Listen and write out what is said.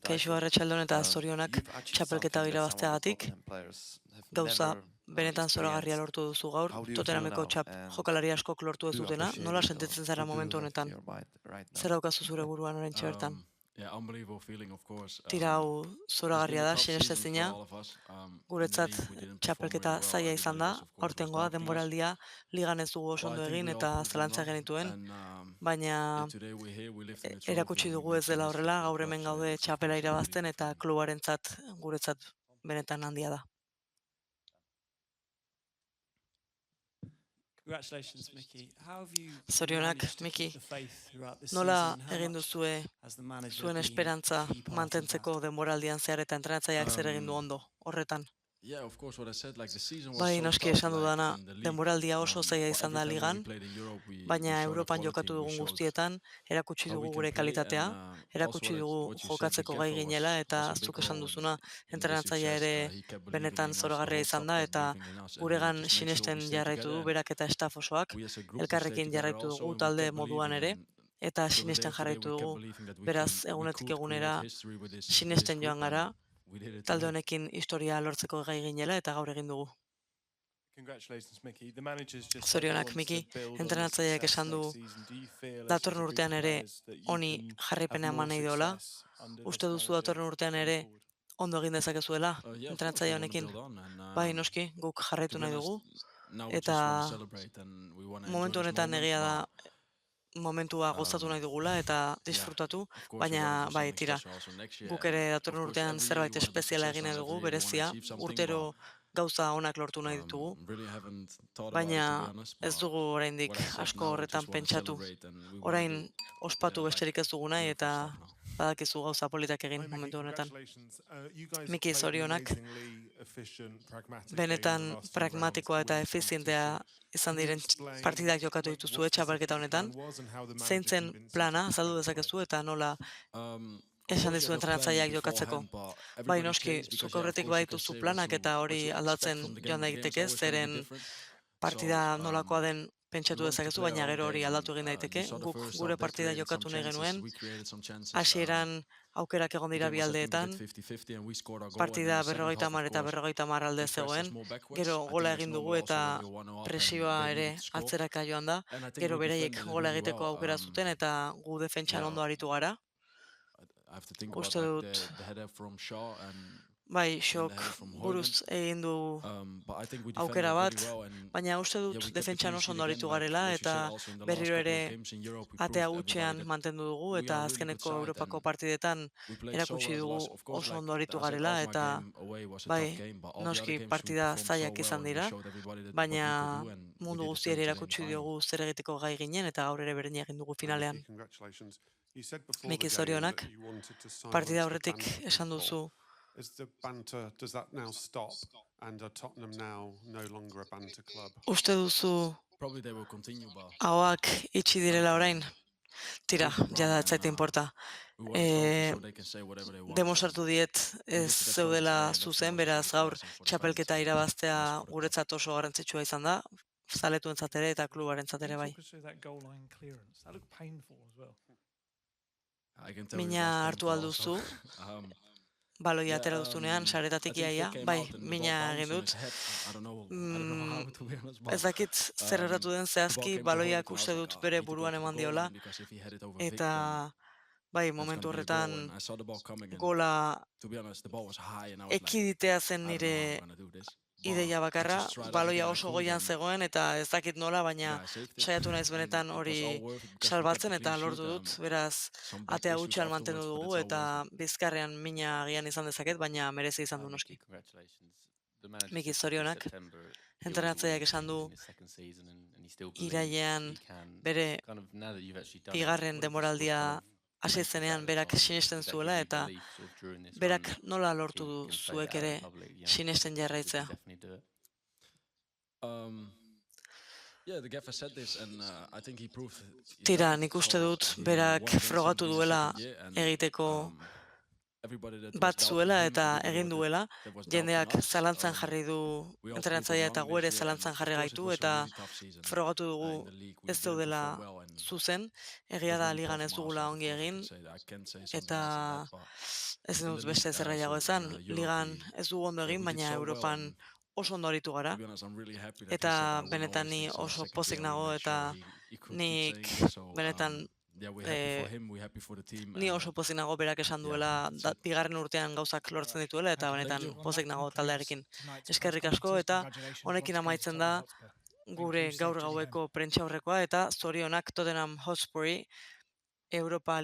Kaixo arratsaldeon eta zorionak txapelketa irabazteagatik. Gauza benetan zoragarria lortu duzu gaur. Tottenhameko jokalari askok lortu ez dutena. Nola sentitzen zara momentu honetan? Zer daukazu zure buruan oraintxe bertan? Tira hau zoragarria da, sinestezina. Guretzat txapelketa zaila izan da, aurtengoa denboraldia ligan ez dugu oso ondo egin eta zalantza genituen, baina erakutsi dugu ez dela horrela, gaur hemen gaude txapela irabazten eta klubarentzat guretzat benetan handia da. Zorionak, Miki, nola egin duzue zuen esperantza mantentzeko denboraldian zehar eta entrenatzaileak zer egin du ondo horretan? Bai, noski esan dudana, denboraldia oso zaila izan da ligan, baina Europan jokatu dugun guztietan erakutsi dugu gure kalitatea, erakutsi dugu jokatzeko gai ginela eta zuk esan duzuna entrenatzailea ere benetan zoragarria izan da eta guregan sinesten jarraitu du berak eta staff osoak, elkarrekin jarraitu dugu talde moduan ere, eta sinesten jarraitu dugu, beraz egunetik egunera sinesten joan gara, talde honekin historia lortzeko gai ginela eta gaur egin dugu. Zorionak, Miki, entrenatzaileak esan du datorren urtean ere honi jarraipena eman nahi dola. Uste duzu datorren urtean ere ondo egin dezakezuela entrenatzaile honekin? Bai, noski, guk jarraitu nahi dugu. Eta momentu honetan egia da momentua gozatu nahi dugula eta disfrutatu, baina bai, tira, guk ere datorren urtean zerbait espeziala egin nahi dugu, berezia, urtero gauza onak lortu nahi ditugu, baina ez dugu oraindik asko horretan pentsatu. Orain ospatu besterik ez dugu nahi eta badakizu gauza politak egin momentu honetan. Miki, zorionak, benetan pragmatikoa eta efizientea izan diren partidak jokatu dituzu txapelketa honetan. Zein zen plana, azaldu dezakezu eta nola esan dizu entrenatzaileak jokatzeko. Bai, noski, zuk aurretik badituzu planak eta hori aldatzen joan daiteke, zeren partida nolakoa den pentsatu dezakezu, baina gero hori aldatu egin daiteke. Guk gure partida jokatu nahi genuen, hasieran aukerak egon dira bi aldeetan, partida 50 eta 50 alde zegoen, gero gola egin dugu eta presioa ere atzeraka joan da, gero beraiek gola egiteko aukera zuten eta gu defentsan ondo aritu gara. Uste dut, bai, Xok buruz egin du aukera bat, baina uste dut defentsan oso ondo aritu garela eta berriro ere atea hutsean mantendu dugu eta azkeneko Europako partidetan erakutsi dugu oso ondo aritu garela eta bai, noski partida zailak izan dira, baina mundu guztiari erakutsi diogu zer egiteko gai ginen eta gaur ere berdina egin dugu finalean. Miki, zorionak, partida horretik esan duzu uste duzu ahoak itxi direla orain? Tira, jada ez zaite inporta. Demostratu diet ez zeudela zuzen, beraz gaur txapelketa irabaztea guretzat oso garrantzitsua izan da, zaletuentzat ere eta klubarentzat ere bai. Mina hartu alduzu, baloia atera duzunean, saretatik iaia, bai, mina egin dut. Ez dakit zer erratu den zehazki, baloiak uste dut bere buruan eman diola, eta bai, momentu horretan gola ekiditea zen nire ideia bakarra, baloia oso goian zegoen eta ez dakit nola, baina saiatu naiz benetan hori salbatzen eta lortu dut, beraz atea hutsean mantendu dugu eta bizkarrean mina agian izan dezaket, baina merezi izan du noski. Miki, zorionak, entrenatzaileak esan du irailean bere bigarren denboraldia hasi zenean berak sinesten zuela eta berak nola lortu du zuek ere sinesten jarraitzea. Tira, nik uste dut berak frogatu duela egiteko bat zuela eta egin duela, jendeak zalantzan jarri du entrenatzailea eta gu ere zalantzan jarri gaitu eta frogatu dugu ez zeudela zuzen, egia da ligan ez dugula ongi egin, eta ez dut beste zer gehiago esan, ligan ez dugu ondo egin, baina Europan oso ondo aritu gara, eta benetan ni oso pozik nago, eta nik benetan ni oso pozik nago berak esan duela bigarren urtean gauzak lortzen dituela, eta benetan pozik nago taldearekin. Eskerrik asko, eta honekin amaitzen da gure gaur gaueko prentsaurrekoa, eta zorionak Tottenham Hotspurri Europa